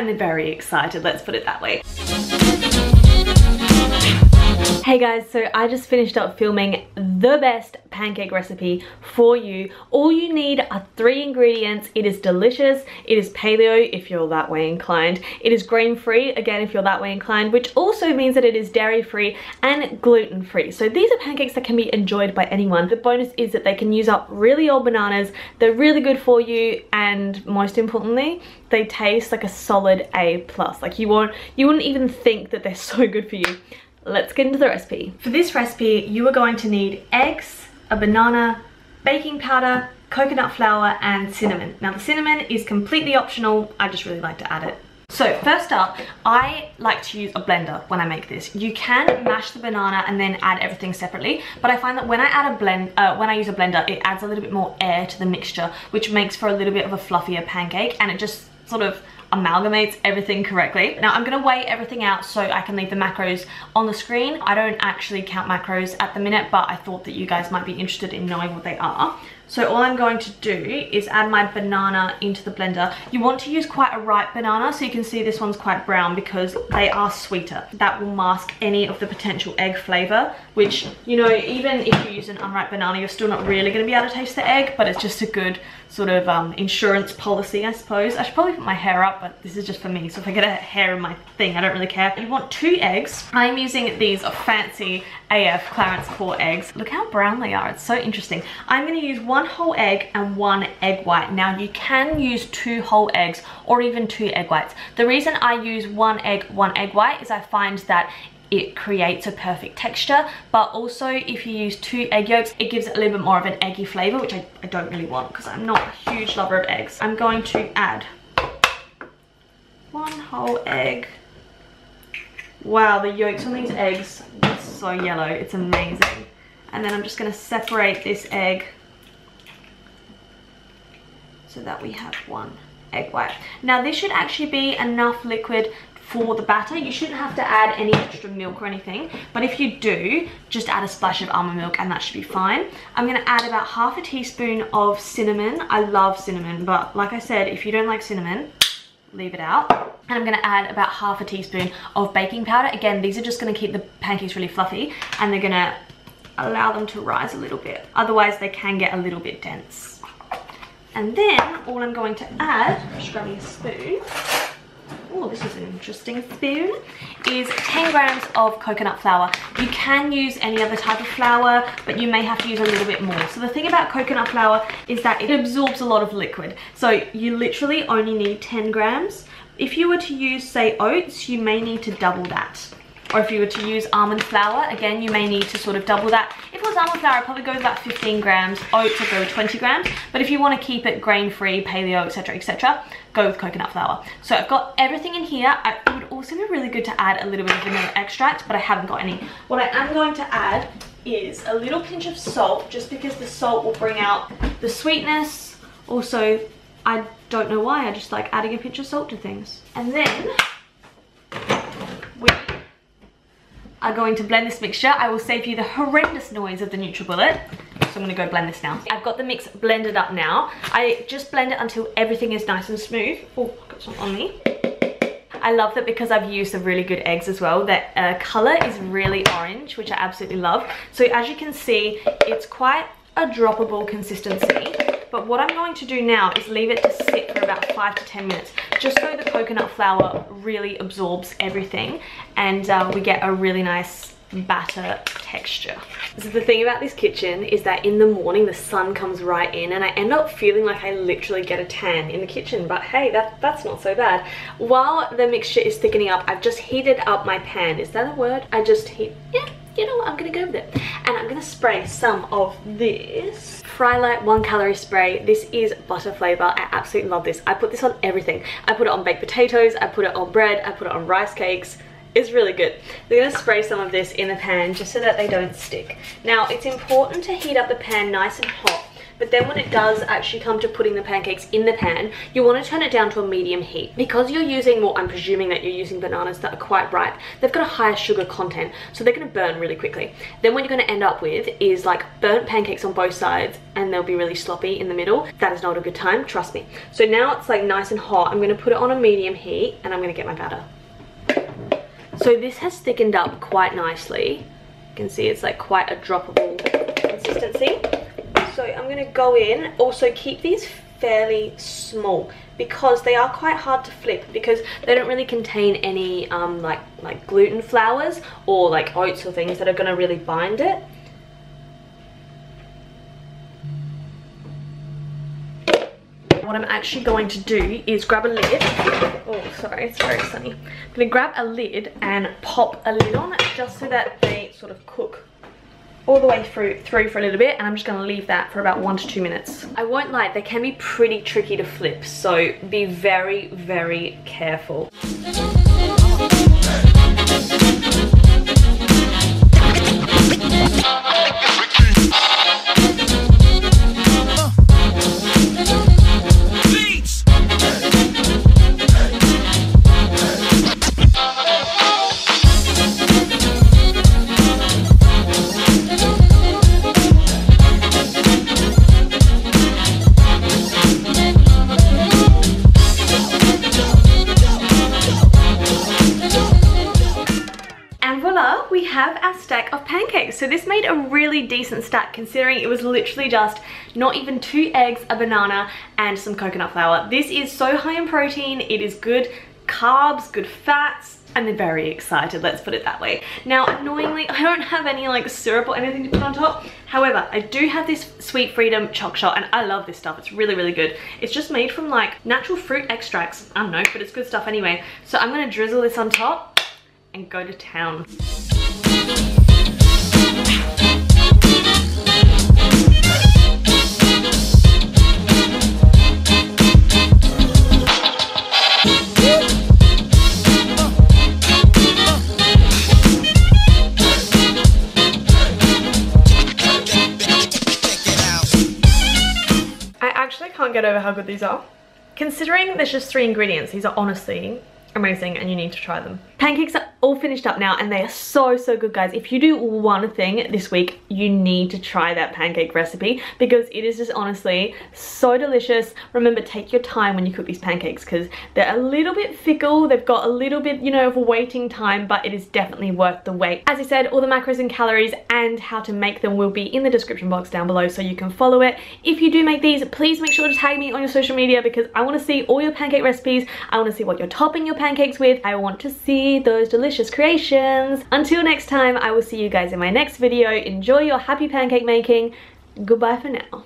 I'm very excited, let's put it that way. Hey guys, so I just finished up filming the best pancake recipe for you. All you need are 3 ingredients. It is delicious. It is paleo if you're that way inclined. It is grain-free, again, if you're that way inclined, which also means that it is dairy-free and gluten-free. So these are pancakes that can be enjoyed by anyone. The bonus is that they can use up really old bananas. They're really good for you, and most importantly, they taste like a solid A+. Like you wouldn't even think that they're so good for you. Let's get into the recipe. For this recipe, you are going to need eggs, a banana, baking powder, coconut flour, and cinnamon. Now the cinnamon is completely optional, I just really like to add it. So first up, I like to use a blender when I make this. You can mash the banana and then add everything separately, but I find that when I use a blender, it adds a little bit more air to the mixture, which makes for a little bit of a fluffier pancake, and it just sort of amalgamates everything correctly. Now I'm gonna weigh everything out so I can leave the macros on the screen. I don't actually count macros at the minute, but I thought that you guys might be interested in knowing what they are. So all I'm going to do is add my banana into the blender. You want to use quite a ripe banana, so you can see this one's quite brown because they are sweeter. That will mask any of the potential egg flavor, which, you know, even if you use an unripe banana, you're still not really gonna be able to taste the egg, but it's just a good sort of insurance policy, I suppose. I should probably put my hair up, but this is just for me, so if I get a hair in my thing, I don't really care. You want 2 eggs. I'm using these fancy AF Clarence Core eggs. Look how brown they are, it's so interesting. I'm gonna use 1 whole egg and 1 egg white. Now you can use 2 whole eggs or even 2 egg whites. The reason I use 1 egg, 1 egg white is I find that it creates a perfect texture, but also if you use 2 egg yolks, it gives it a little bit more of an eggy flavor, which I don't really want because I'm not a huge lover of eggs. I'm going to add 1 whole egg. Wow, the yolks on these eggs are so yellow, it's amazing. And then I'm just gonna separate this egg so that we have 1 egg white. Now this should actually be enough liquid for the batter. You shouldn't have to add any extra milk or anything, but if you do, just add a splash of almond milk and that should be fine. I'm gonna add about ½ a teaspoon of cinnamon. I love cinnamon, but like I said, if you don't like cinnamon, leave it out. And I'm gonna add about ½ a teaspoon of baking powder. Again, these are just gonna keep the pancakes really fluffy, and they're gonna allow them to rise a little bit. Otherwise, they can get a little bit dense. And then all I'm going to add, just grabbing a spoon, oh, this is an interesting spoon, is 10 grams of coconut flour. You can use any other type of flour, but you may have to use a little bit more. So the thing about coconut flour is that it absorbs a lot of liquid. So you literally only need 10 grams. If you were to use, say, oats, you may need to double that. Or if you were to use almond flour, again, you may need to sort of double that. If it was almond flour, I'd probably go with about 15 grams. Oats, I'd go with 20 grams. But if you want to keep it grain-free, paleo, etc., go with coconut flour. So I've got everything in here. It would also be really good to add a little bit of vanilla extract, but I haven't got any. What I am going to add is a little pinch of salt, just because the salt will bring out the sweetness. Also, I don't know why, I just like adding a pinch of salt to things. And then we are going to blend this mixture. I will save you the horrendous noise of the NutriBullet. So I'm gonna go blend this now. I've got the mix blended up now. I just blend it until everything is nice and smooth. Oh, got some on me. I love that because I've used the really good eggs as well, that color is really orange, which I absolutely love. So as you can see, it's quite a droppable consistency. But what I'm going to do now is leave it to sit for about 5 to 10 minutes, just so the coconut flour really absorbs everything and we get a really nice batter texture. So the thing about this kitchen is that in the morning the sun comes right in and I end up feeling like I literally get a tan in the kitchen, but hey, that's not so bad. While the mixture is thickening up, I've just heated up my pan. Is that a word? I just heat, yeah, you know what, I'm gonna go with it. And I'm gonna spray some of this Fry Light 1 calorie spray. This is butter flavor. I absolutely love this. I put this on everything. I put it on baked potatoes, I put it on bread, I put it on rice cakes. It's really good. We're gonna spray some of this in the pan just so that they don't stick. Now, it's important to heat up the pan nice and hot but then when it does actually come to putting the pancakes in the pan, you want to turn it down to a medium heat. Because you're using, well, I'm presuming that you're using bananas that are quite ripe, they've got a higher sugar content, so they're going to burn really quickly. Then what you're going to end up with is like burnt pancakes on both sides, and they'll be really sloppy in the middle. That is not a good time, trust me. So now it's like nice and hot. I'm going to put it on a medium heat, and I'm going to get my batter. So this has thickened up quite nicely. You can see it's like quite a droppable consistency. So I'm going to go in. Also keep these fairly small because they are quite hard to flip, because they don't really contain any like gluten flours or like oats or things that are going to really bind it. What I'm actually going to do is grab a lid. Oh, sorry, it's very sunny. I'm going to grab a lid and pop a lid on just so that they sort of cook all the way through for a little bit, and I'm just going to leave that for about 1 to 2 minutes. I won't lie, they can be pretty tricky to flip, so be very, very careful. We have our stack of pancakes. So this made a really decent stack considering it was literally just not even 2 eggs, a banana, and some coconut flour. This is so high in protein, it is good carbs, good fats, and they're very excited, let's put it that way. Now, annoyingly, I don't have any like syrup or anything to put on top. However, I do have this Sweet Freedom Choc Shot, and I love this stuff. It's really, really good. It's just made from like natural fruit extracts. I don't know, but it's good stuff anyway. So I'm gonna drizzle this on top and go to town. I actually can't get over how good these are. Considering there's just 3 ingredients, these are honestly amazing and you need to try them. Pancakes are all finished up now and they are so, so good, guys. If you do one thing this week, you need to try that pancake recipe because it is just honestly so delicious. Remember, take your time when you cook these pancakes because they're a little bit fickle. They've got a little bit, you know, of a waiting time, but it is definitely worth the wait. As I said, all the macros and calories and how to make them will be in the description box down below so you can follow it. If you do make these, please make sure to tag me on your social media because I want to see all your pancake recipes. I want to see what you're topping your pancakes with. I want to see those delicious creations. Until next time, I will see you guys in my next video. Enjoy your happy pancake making. Goodbye for now.